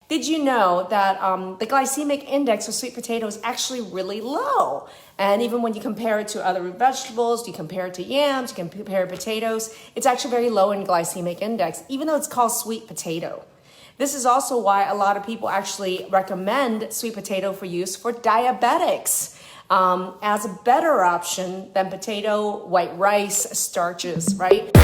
Did you know that the glycemic index of sweet potato is actually really low? And even when you compare it to other root vegetables, you compare it to yams, you can compare potatoes, it's actually very low in glycemic index, even though it's called sweet potato. This is also why a lot of people actually recommend sweet potato for use for diabetics as a better option than potato, white rice, starches, right?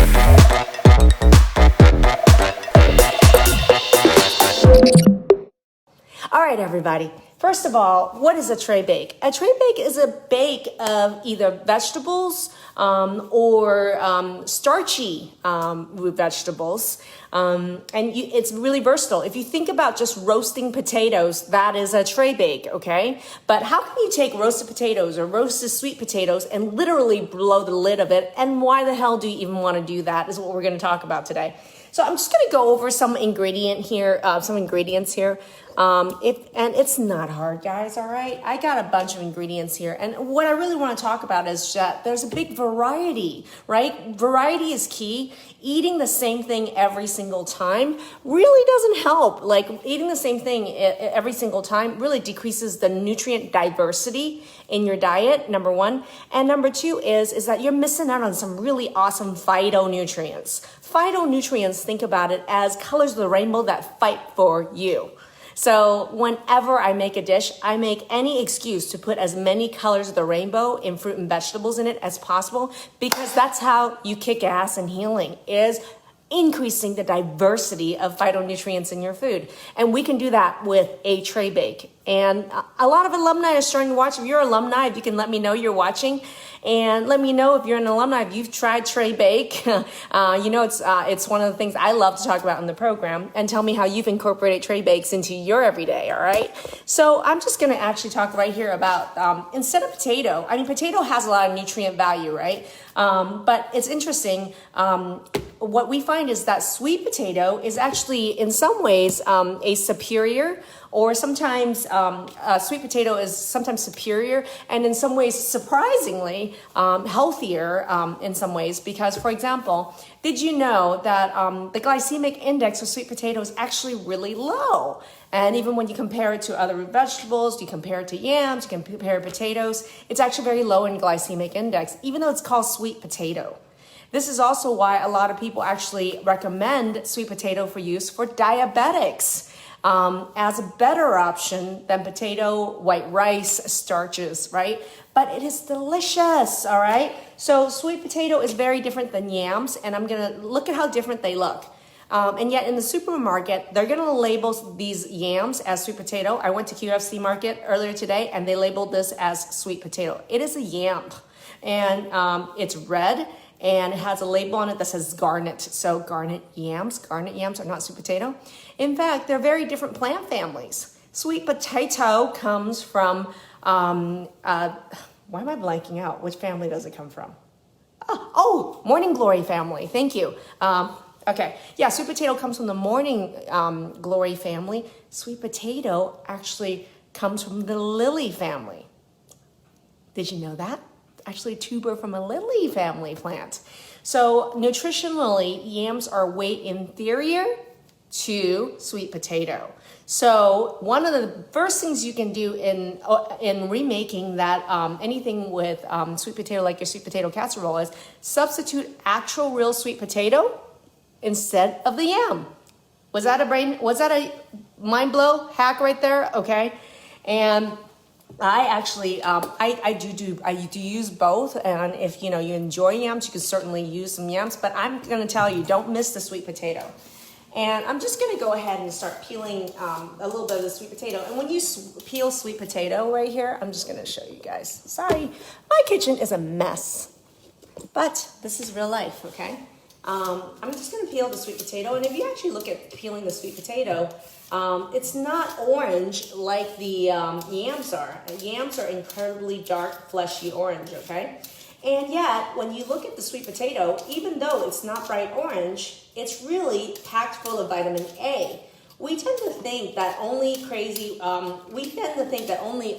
All right, everybody. First of all, what is a tray bake? A tray bake is a bake of either vegetables or starchy root vegetables. It's really versatile. If you think about just roasting potatoes, that is a tray bake, okay? But how can you take roasted potatoes or roasted sweet potatoes and literally blow the lid of it? And why the hell do you even want to do that is what we're going to talk about today. So I'm just going to go over some ingredients here. It's not hard, guys, all right? I got a bunch of ingredients here. And what I really want to talk about is that there's a big variety, right? Variety is key. Eating the same thing every single time really doesn't help. Like eating the same thing every single time really decreases the nutrient diversity in your diet, number one. And number two is that you're missing out on some really awesome phytonutrients. Phytonutrients, think about it as colors of the rainbow that fight for you. So whenever I make a dish, I make any excuse to put as many colors of the rainbow in fruit and vegetables in it as possible, because that's how you kick ass in healing, is increasing the diversity of phytonutrients in your food. And we can do that with a tray bake. And a lot of alumni are starting to watch. If you're an alumni, if you can let me know you're watching, and let me know if you're an alumni, if you've tried tray bake. It's one of the things I love to talk about in the program, and tell me how you've incorporated tray bakes into your everyday, all right? So I'm just gonna actually talk right here about, instead of potato, potato has a lot of nutrient value, right? But it's interesting, what we find is that sweet potato is actually in some ways a superior, or sometimes sweet potato is sometimes superior, and in some ways surprisingly healthier in some ways, because, for example, did you know that the glycemic index of sweet potato is actually really low? And even when you compare it to other root vegetables, you compare it to yams, you can compare potatoes, it's actually very low in glycemic index, even though it's called sweet potato. This is also why a lot of people actually recommend sweet potato for use for diabetics as a better option than potato, white rice, starches, right? But it is delicious, all right? So sweet potato is very different than yams, and I'm gonna look at how different they look. And yet in the supermarket, they're gonna label these yams as sweet potato. I went to QFC Market earlier today, and they labeled this as sweet potato. It is a yam, and it's red, and it has a label on it that says Garnet. So Garnet yams are not sweet potato. In fact, they're very different plant families. Sweet potato comes from, why am I blanking out? Which family does it come from? Oh, morning glory family, thank you. Okay, yeah, sweet potato comes from the morning glory family. Sweet potato actually comes from the lily family. Did you know that? Actually a tuber from a lily family plant. So nutritionally, yams are way inferior to sweet potato. So one of the first things you can do in remaking that anything with sweet potato, like your sweet potato casserole, is substitute actual real sweet potato instead of the yam. Was that a mind blow hack right there? Okay. And I actually, I do use both, and if you enjoy yams, you can certainly use some yams, but I'm gonna tell you, don't miss the sweet potato. And I'm just gonna go ahead and start peeling a little bit of the sweet potato. And when you peel sweet potato right here, I'm just gonna show you guys. Sorry, my kitchen is a mess, but this is real life, okay? I'm just gonna peel the sweet potato, and if you actually look at peeling the sweet potato, it's not orange like the yams are. Yams are incredibly dark, fleshy orange, okay? And yet, when you look at the sweet potato, even though it's not bright orange, it's really packed full of vitamin A, We tend to think that only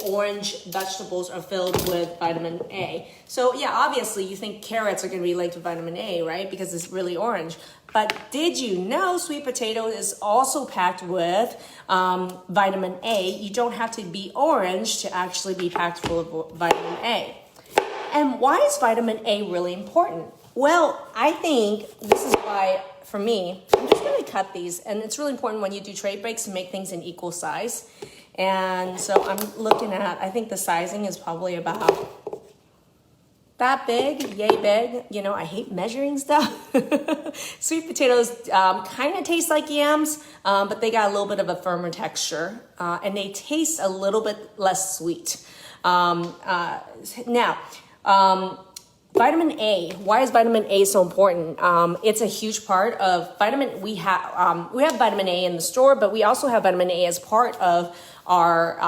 orange vegetables are filled with vitamin A. So yeah, obviously you think carrots are going to be linked to vitamin A, right? Because it's really orange. But did you know sweet potato is also packed with vitamin A? You don't have to be orange to actually be packed full of vitamin A. And why is vitamin A really important? Well, I think this is why, for me, I'm just going to cut these. And it's really important when you do tray breaks to make things in equal size. And so I'm looking at, I think the sizing is probably about that big, yay big. You know, I hate measuring stuff. Sweet potatoes kind of taste like yams, but they got a little bit of a firmer texture. And they taste a little bit less sweet. Vitamin A. Why is vitamin A so important? It's a huge part of vitamin. We have vitamin A in the store, but we also have vitamin A as part of our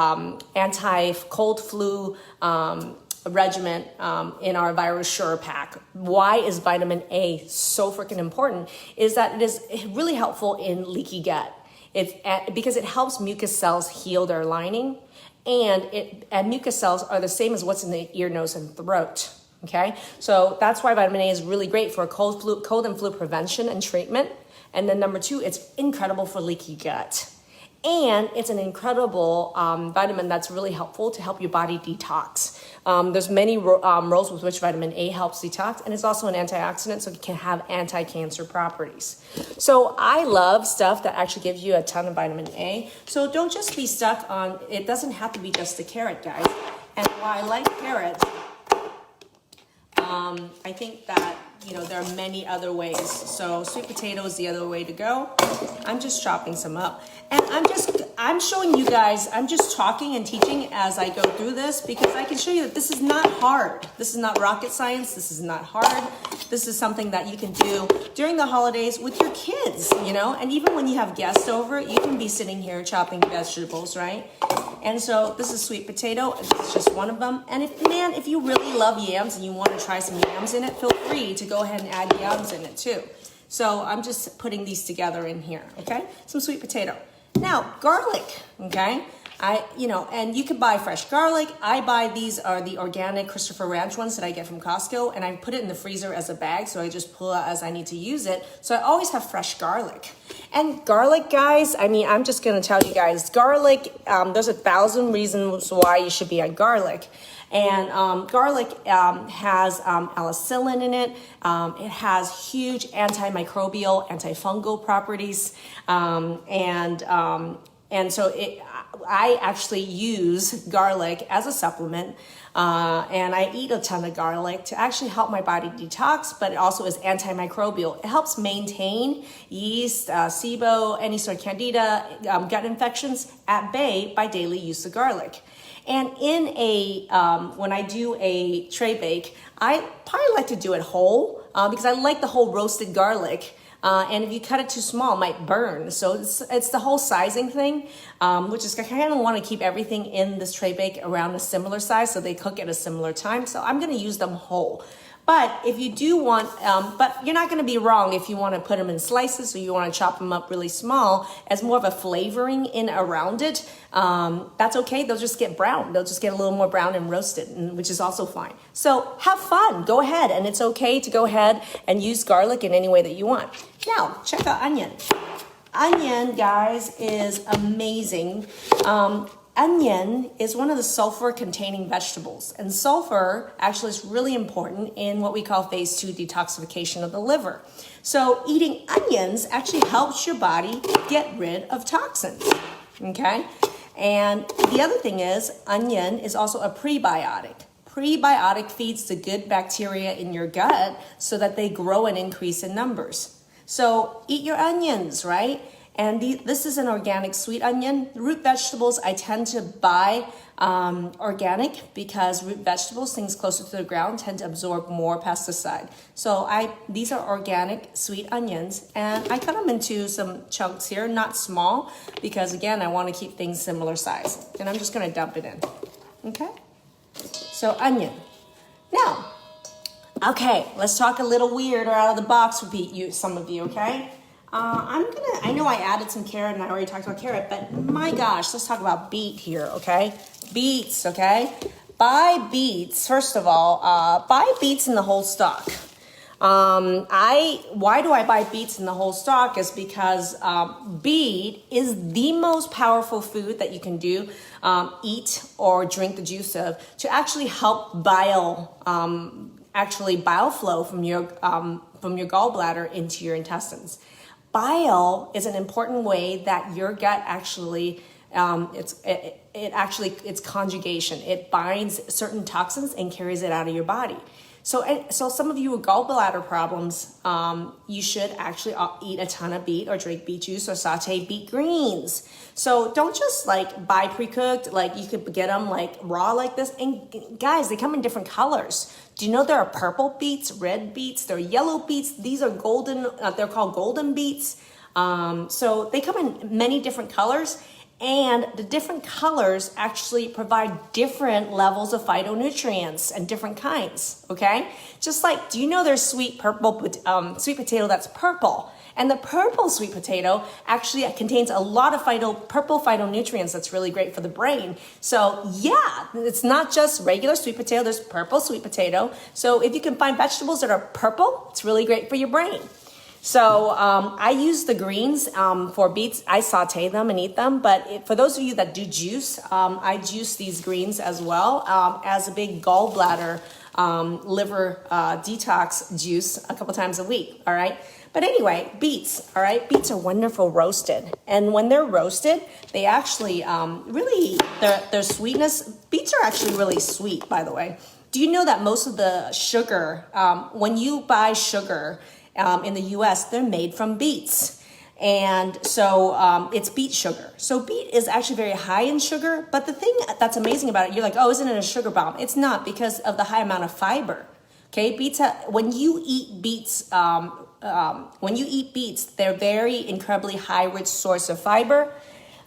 anti-cold flu regimen in our Virus Sure pack. Why is vitamin A so freaking important? Is that it is really helpful in leaky gut. Because it helps mucus cells heal their lining, and mucus cells are the same as what's in the ear, nose, and throat. Okay, so that's why vitamin A is really great for cold and flu prevention and treatment. And then number 2, it's incredible for leaky gut. And it's an incredible vitamin that's really helpful to help your body detox. There's many roles with which vitamin A helps detox, and it's also an antioxidant, so it can have anti-cancer properties. So I love stuff that actually gives you a ton of vitamin A. So don't just be stuck on, it doesn't have to be just a carrot, guys. And why I like carrots, I think that, you know, there are many other ways. So sweet potato is the other way to go. I'm just chopping some up. And I'm showing you guys, I'm just talking and teaching as I go through this, because I can show you that this is not hard. This is not rocket science. This is not hard. This is something that you can do during the holidays with your kids, you know, and even when you have guests over, you can be sitting here chopping vegetables, right? And so this is sweet potato. It's just one of them. And if you really love yams and you want to try some yams in it, feel free to go ahead and add yams in it too. So I'm just putting these together in here, okay? Some sweet potato. Now, garlic, okay? And you can buy fresh garlic. I buy, these are the organic Christopher Ranch ones that I get from Costco, and I put it in the freezer as a bag, so I just pull out as I need to use it. So I always have fresh garlic. And garlic, guys, I mean, I'm just gonna tell you guys, garlic, there's 1,000 reasons why you should be on garlic. And garlic has alicillin in it. It has huge antimicrobial, antifungal properties. And so I actually use garlic as a supplement, and I eat a ton of garlic to actually help my body detox, but it also is antimicrobial. It helps maintain yeast, SIBO, any sort of candida, gut infections at bay by daily use of garlic. And when I do a tray bake, I probably like to do it whole because I like the whole roasted garlic. And if you cut it too small, it might burn. So it's the whole sizing thing, which is I kind of want to keep everything in this tray bake around a similar size so they cook at a similar time. So I'm going to use them whole. But if you do want, but you're not going to be wrong if you want to put them in slices or you want to chop them up really small as more of a flavoring in around it. That's okay. They'll just get brown. They'll just get a little more brown and roasted, which is also fine. So have fun. Go ahead. And it's okay to go ahead and use garlic in any way that you want. Now, check out onion. Onion, guys, is amazing. Onion is one of the sulfur-containing vegetables, and sulfur actually is really important in what we call phase 2 detoxification of the liver. So eating onions actually helps your body get rid of toxins, okay? And the other thing is, onion is also a prebiotic. Prebiotic feeds the good bacteria in your gut so that they grow and increase in numbers. So eat your onions, right? And this is an organic sweet onion. Root vegetables, I tend to buy organic because root vegetables, things closer to the ground, tend to absorb more pesticide. So these are organic sweet onions, and I cut them into some chunks here, not small, because again, I want to keep things similar size. And I'm just going to dump it in. Okay? So onion. Now, okay, let's talk a little weird or out of the box with some of you, okay? I know I added some carrot and I already talked about carrot, but my gosh, let's talk about beet here, okay? Beets, okay? Buy beets, first of all, buy beets in the whole stalk. Why do I buy beets in the whole stalk is because beet is the most powerful food that you can do, eat or drink the juice of to actually help bile flow from your gallbladder into your intestines. Bile is an important way that your gut actually it's conjugation. It binds certain toxins and carries it out of your body. So some of you with gallbladder problems, you should actually eat a ton of beet or drink beet juice or saute beet greens. So don't just like buy pre-cooked, like you could get them like raw like this. And guys, they come in different colors. Do you know there are purple beets, red beets, there are yellow beets. These are golden, they're called golden beets. So they come in many different colors. And the different colors actually provide different levels of phytonutrients and different kinds, okay? Just like, do you know there's sweet potato that's purple? And the purple sweet potato actually contains a lot of purple phytonutrients that's really great for the brain. So yeah, it's not just regular sweet potato, there's purple sweet potato. So if you can find vegetables that are purple, it's really great for your brain. So I use the greens for beets. I saute them and eat them. But for those of you that do juice, I juice these greens as well as a big gallbladder liver detox juice a couple times a week. All right. But anyway, beets. All right. Beets are wonderful roasted. And when they're roasted, they actually really, their sweetness, beets are actually really sweet, by the way. Do you know that most of the sugar, when you buy sugar, in the US, they're made from beets. And so it's beet sugar. So beet is actually very high in sugar. But the thing that's amazing about it, you're like, oh, isn't it a sugar bomb? It's not, because of the high amount of fiber. Okay, beets, when you eat beets, they're very incredibly high rich source of fiber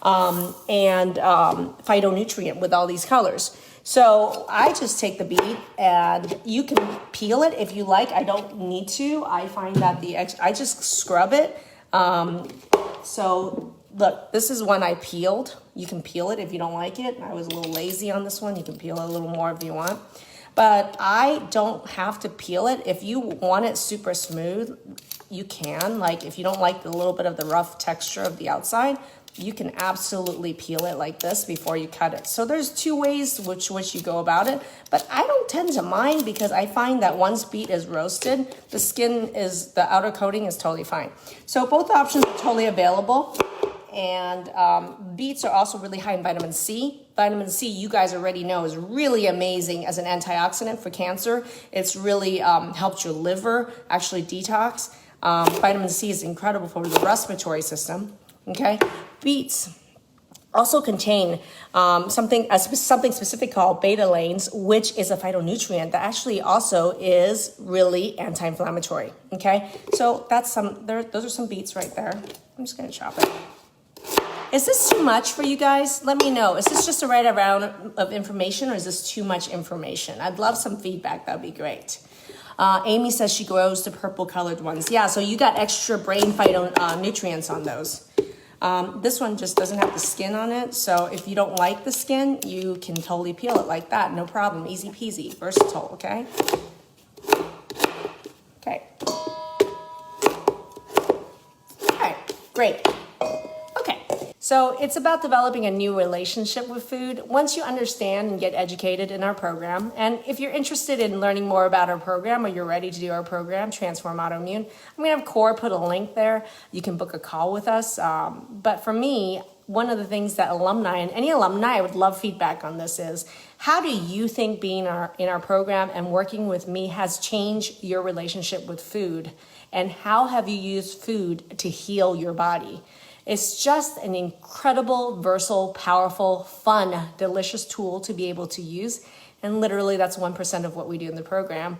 and phytonutrient with all these colors. So I just take the beet, and you can peel it if you like. I don't need to. I find that I just scrub it. So look, this is one I peeled. You can peel it if you don't like it. I was a little lazy on this one. You can peel it a little more if you want. But I don't have to peel it. If you want it super smooth, you can. Like if you don't like the little bit of the rough texture of the outside, you can absolutely peel it like this before you cut it. So there's two ways which you go about it, but I don't tend to mind because I find that once beet is roasted, the outer coating is totally fine. So both options are totally available. And beets are also really high in vitamin C. Vitamin C, you guys already know, is really amazing as an antioxidant for cancer. It's really helped your liver actually detox. Vitamin C is incredible for the respiratory system. Okay, beets also contain something specific called beta-alanes, which is a phytonutrient that actually also is really anti-inflammatory. Okay, so those are some beets right there. I'm just gonna chop it. Is this too much for you guys? Let me know. Is this just the right amount of information, or is this too much information? I'd love some feedback. That'd be great. Amy says she grows the purple colored ones. Yeah, so you got extra brain phytonutrients on those. This one just doesn't have the skin on it, so if you don't like the skin, you can totally peel it like that, no problem, easy peasy, versatile, okay? Okay. All right, great. Okay, so it's about developing a new relationship with food once you understand and get educated in our program. And if you're interested in learning more about our program, or you're ready to do our program, Transform Autoimmune, I'm gonna have Core put a link there. You can book a call with us. But for me, one of the things that alumni, and any alumni, I would love feedback on this, is how do you think being in our program and working with me has changed your relationship with food? And how have you used food to heal your body? It's just an incredible, versatile, powerful, fun, delicious tool to be able to use. And literally that's 1% of what we do in the program.